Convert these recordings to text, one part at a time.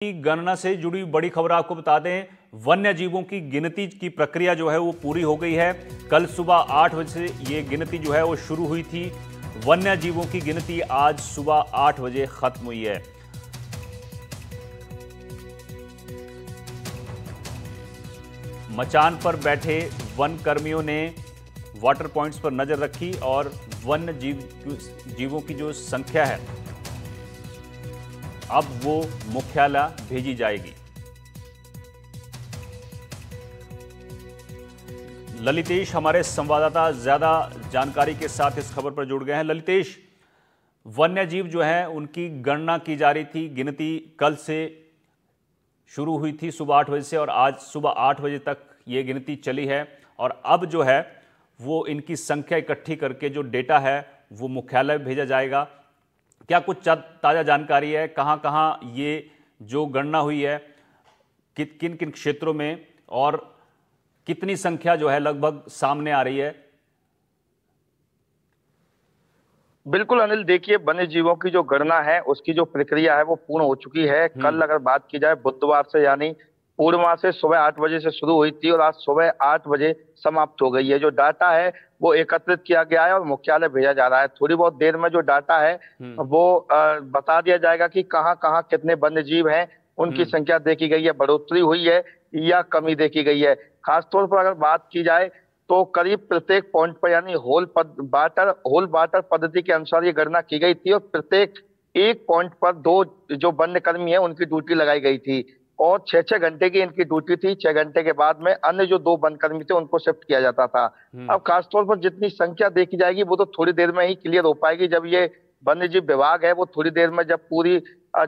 की गणना से जुड़ी बड़ी खबर आपको बता दें। वन्य जीवों की गिनती की प्रक्रिया जो है वो पूरी हो गई है। कल सुबह 8 बजे से ये गिनती जो है वो शुरू हुई थी। वन्य जीवों की गिनती आज सुबह 8 बजे खत्म हुई है। मचान पर बैठे वन कर्मियों ने वाटर पॉइंट्स पर नजर रखी और वन्य जीवों की जो संख्या है अब वो मुख्यालय भेजी जाएगी। ललितेश हमारे संवाददाता ज्यादा जानकारी के साथ इस खबर पर जुड़ गए हैं। ललितेश, वन्य जीव जो है उनकी गणना की जा रही थी, गिनती कल से शुरू हुई थी सुबह 8 बजे से और आज सुबह 8 बजे तक ये गिनती चली है और अब जो है वो इनकी संख्या इकट्ठी करके जो डेटा है वो मुख्यालय भेजा जाएगा। क्या कुछ ताज़ा जानकारी है, कहां ये जो गणना हुई है किन किन क्षेत्रों में और कितनी संख्या जो है लगभग सामने आ रही है? बिल्कुल अनिल, देखिए वन्य जीवों की जो गणना है उसकी जो प्रक्रिया है वो पूर्ण हो चुकी है। कल अगर बात की जाए बुधवार से यानी पूर्णिमा से सुबह 8 बजे से शुरू हुई थी और आज सुबह 8 बजे समाप्त हो गई है। जो डाटा है वो एकत्रित किया गया है और मुख्यालय भेजा जा रहा है। थोड़ी बहुत देर में जो डाटा है वो बता दिया जाएगा कि कहाँ कहाँ कितने वन्य जीव हैं, उनकी संख्या देखी गई है, बढ़ोतरी हुई है या कमी देखी गई है। खासतौर पर अगर बात की जाए तो करीब प्रत्येक पॉइंट पर यानी होल वाटर पद्धति के अनुसार ये गणना की गई थी और प्रत्येक एक पॉइंट पर दो जो वन्य कर्मी है उनकी ड्यूटी लगाई गई थी और 6-6 घंटे की इनकी ड्यूटी थी। 6 घंटे के बाद में अन्य जो दो वन कर्मी थे उनको शिफ्ट किया जाता था। अब खासतौर पर जितनी संख्या देखी जाएगी वो तो थोड़ी देर में ही क्लियर हो पाएगी, जब ये वन्य जीव विभाग है वो थोड़ी देर में जब पूरी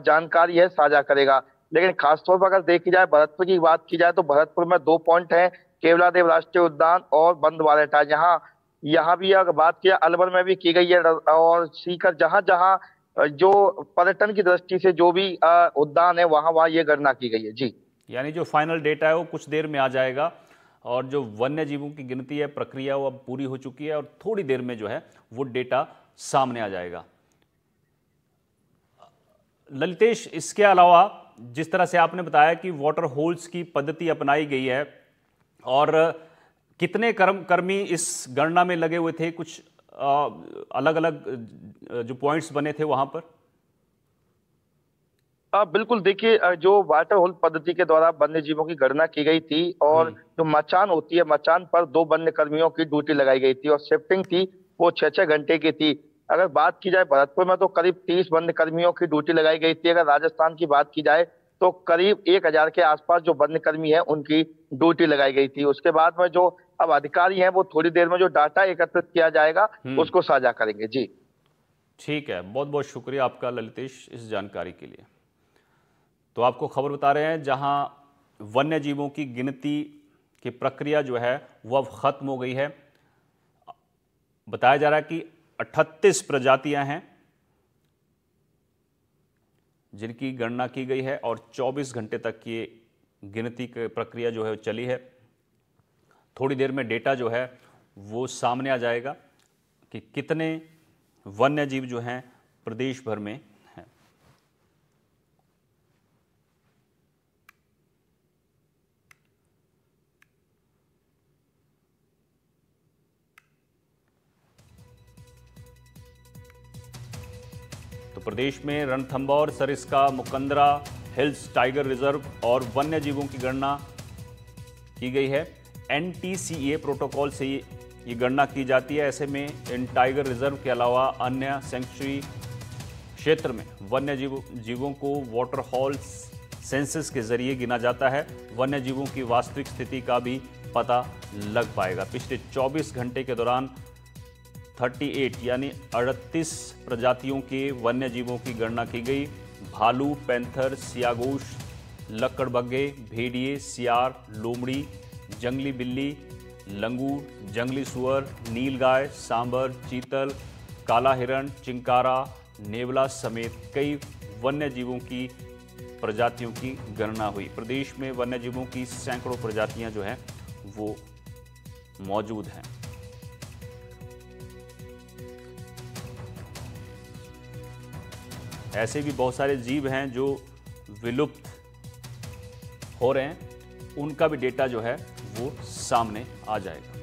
जानकारी है साझा करेगा। लेकिन खासतौर पर अगर देखी जाए भरतपुर की बात की जाए तो भरतपुर में 2 पॉइंट है, केवलादेव राष्ट्रीय उद्यान और बंदवारेटा। यहाँ भी अगर बात की अलवर में भी की गई है और सीकर जहां जहां जो पर्यटन की दृष्टि से जो भी उद्यान है वहां ये गणना की गई है। जी, यानी जो फाइनल डेटा है वो कुछ देर में आ जाएगा और जो वन्य जीवों की गिनती है प्रक्रिया वो अब पूरी हो चुकी है और थोड़ी देर में जो है वो डेटा सामने आ जाएगा। ललितेश, इसके अलावा जिस तरह से आपने बताया कि वाटर होल्स की पद्धति अपनाई गई है और कितने कर्मी इस गणना में लगे हुए थे, कुछ अलग अलग जो पॉइंट्स बने थे वहां पर? बिल्कुल, देखिए जो वाटर होल पद्धति के द्वारा वन्य जीवों की गणना की गई थी और जो मचान होती है, मचान पर 2 वन्य कर्मियों की ड्यूटी लगाई गई थी और शिफ्टिंग थी वो 6-6 घंटे की थी। अगर बात की जाए भरतपुर में तो करीब 30 वन्य कर्मियों की ड्यूटी लगाई गई थी। अगर राजस्थान की बात की जाए तो करीब 1000 के आसपास जो वन्य कर्मी है उनकी ड्यूटी लगाई गई थी। उसके बाद में जो अब अधिकारी हैं वो थोड़ी देर में जो डाटा एकत्रित किया जाएगा उसको साझा करेंगे। जी ठीक है, बहुत बहुत शुक्रिया आपका ललितेश इस जानकारी के लिए। तो आपको खबर बता रहे हैं, जहां वन्य जीवों की गिनती की प्रक्रिया जो है वह अब खत्म हो गई है। बताया जा रहा है कि 38 प्रजातियां हैं जिनकी गणना की गई है और 24 घंटे तक ये गिनती की प्रक्रिया जो है चली है। थोड़ी देर में डेटा जो है वो सामने आ जाएगा कि कितने वन्य जीव जो हैं प्रदेश भर में हैं। तो प्रदेश में Ranthambore, Sariska, Mukundra hills tiger reserve और वन्य जीवों की गणना की गई है। NTCA प्रोटोकॉल से ये गणना की जाती है। ऐसे में इन टाइगर रिजर्व के अलावा अन्य सेंचुरी क्षेत्र में वन्य जीवों को वाटर हॉल सेंसस के जरिए गिना जाता है। वन्य जीवों की वास्तविक स्थिति का भी पता लग पाएगा। पिछले 24 घंटे के दौरान 38 यानी 38 प्रजातियों के वन्य जीवों की गणना की गई। भालू, पैंथर, सियागोश, लक्कड़बग्गे, भेड़िए, सियार, लोमड़ी, जंगली बिल्ली, लंगूर, जंगली सुअर, नीलगाय, सांबर, चीतल, काला हिरण, चिंकारा, नेवला समेत कई वन्य जीवों की प्रजातियों की गणना हुई। प्रदेश में वन्य जीवों की सैकड़ों प्रजातियां जो हैं वो मौजूद हैं। ऐसे भी बहुत सारे जीव हैं जो विलुप्त हो रहे हैं उनका भी डेटा जो है वो सामने आ जाएगा।